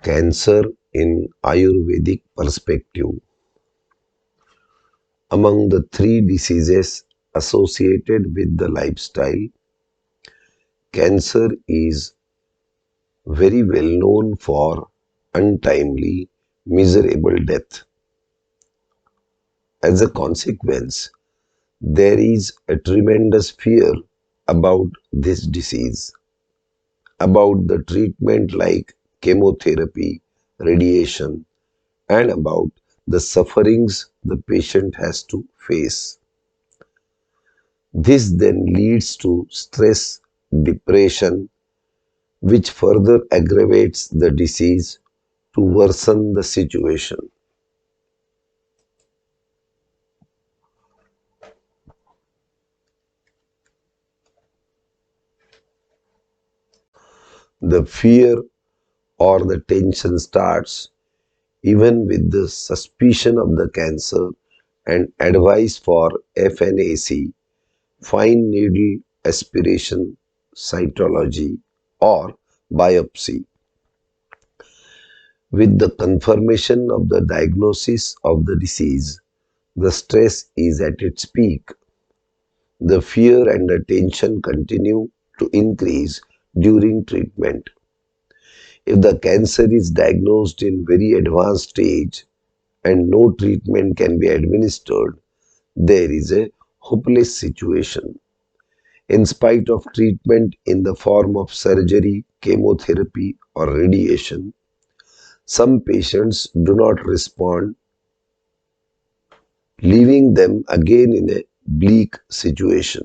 Cancer in Ayurvedic perspective. Among the three diseases associated with the lifestyle, cancer is very well known for untimely, miserable death. As a consequence, there is a tremendous fear about this disease, about the treatment like chemotherapy, radiation, and about the sufferings the patient has to face. This then leads to stress, depression, which further aggravates the disease to worsen the situation. The fear or the tension starts even with the suspicion of the cancer and advice for FNAC, fine needle aspiration cytology, or biopsy. With the confirmation of the diagnosis of the disease, the stress is at its peak. The fear and the tension continue to increase during treatment. If the cancer is diagnosed in very advanced stage and no treatment can be administered, there is a hopeless situation. In spite of treatment in the form of surgery, chemotherapy, or radiation, some patients do not respond, leaving them again in a bleak situation.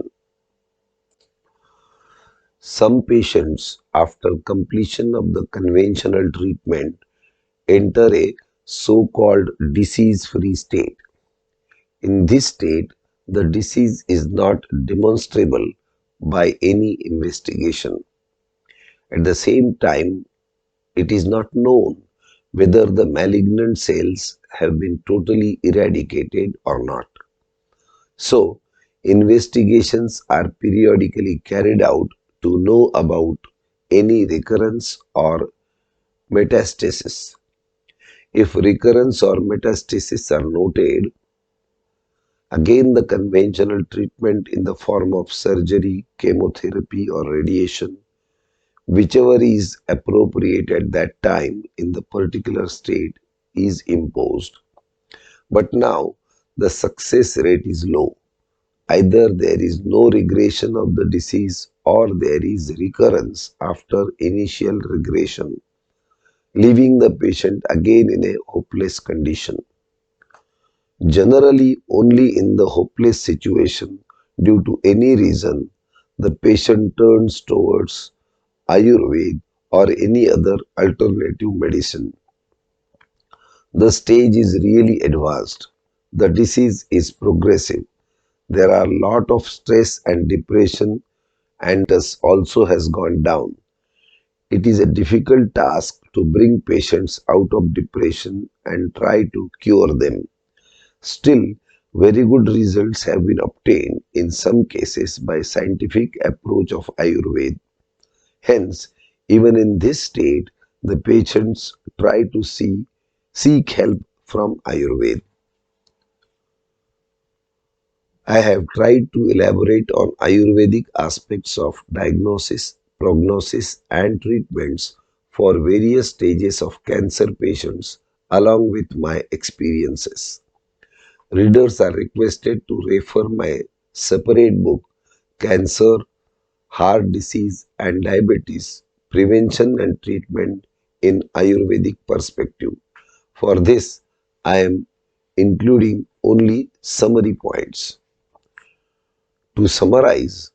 Some patients, after completion of the conventional treatment, enter a so-called disease-free state. In this state, the disease is not demonstrable by any investigation. At the same time, it is not known whether the malignant cells have been totally eradicated or not. So, investigations are periodically carried out to know about any recurrence or metastasis. If recurrence or metastasis are noted, again the conventional treatment in the form of surgery, chemotherapy, or radiation, whichever is appropriate at that time in the particular state, is imposed. But now the success rate is low. Either there is no regression of the disease or there is recurrence after initial regression, leaving the patient again in a hopeless condition. Generally, only in the hopeless situation, due to any reason, the patient turns towards Ayurveda or any other alternative medicine. The stage is really advanced. The disease is progressive. There are a lot of stress and depression, and thus also has gone down. It is a difficult task to bring patients out of depression and try to cure them. Still, very good results have been obtained in some cases by scientific approach of Ayurveda. Hence, even in this state, the patients try to seek help from Ayurveda. I have tried to elaborate on Ayurvedic aspects of diagnosis, prognosis, and treatments for various stages of cancer patients along with my experiences. Readers are requested to refer my separate book, Cancer, Heart Disease and Diabetes, Prevention and Treatment in Ayurvedic Perspective. For this, I am including only summary points. To summarize,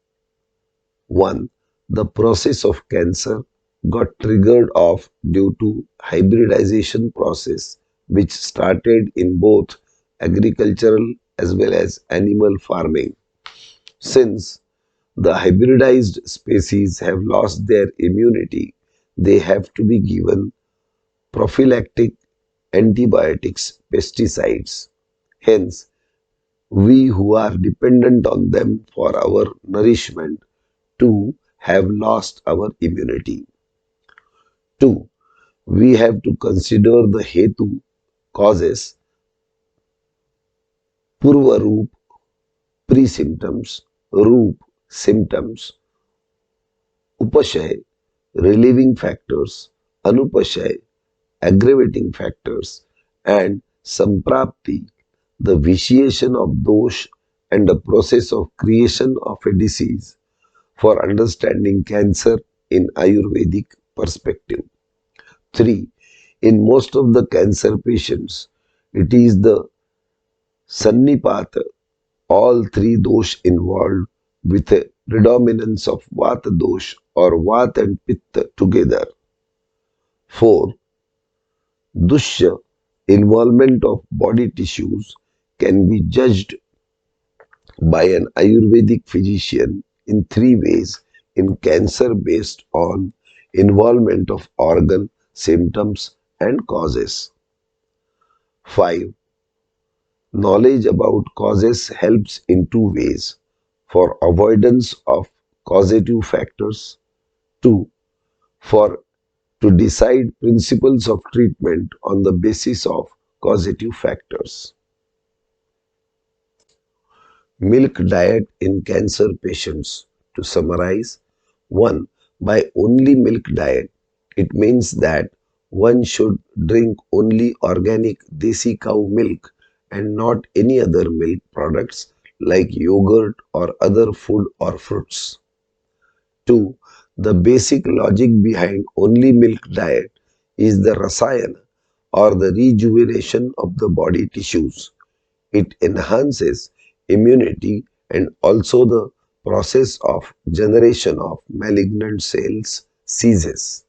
1. The process of cancer got triggered off due to hybridization process which started in both agricultural as well as animal farming. Since the hybridized species have lost their immunity, they have to be given prophylactic antibiotics, pesticides. Hence, we who are dependent on them for our nourishment too have lost our immunity. 2. we have to consider the hetu causes, purva roop pre-symptoms, roop symptoms, upashay relieving factors, anupashay aggravating factors, and samprapti the vitiation of dosh and the process of creation of a disease for understanding cancer in Ayurvedic perspective. 3. In most of the cancer patients, it is the sannipata, all three dosh involved with a predominance of vata dosh or vata and pitta together. 4. Dushya, involvement of body tissues, can be judged by an Ayurvedic physician in three ways in cancer based on involvement of organ, symptoms, and causes. 5. Knowledge about causes helps in two ways for avoidance of causative factors, 2. For to decide principles of treatment on the basis of causative factors. Milk diet in cancer patients. To summarize, 1. By only milk diet, it means that one should drink only organic desi cow milk and not any other milk products like yogurt or other food or fruits. 2. The basic logic behind only milk diet is the rasayana or the rejuvenation of the body tissues. It enhances immunity and also the process of generation of malignant cells ceases.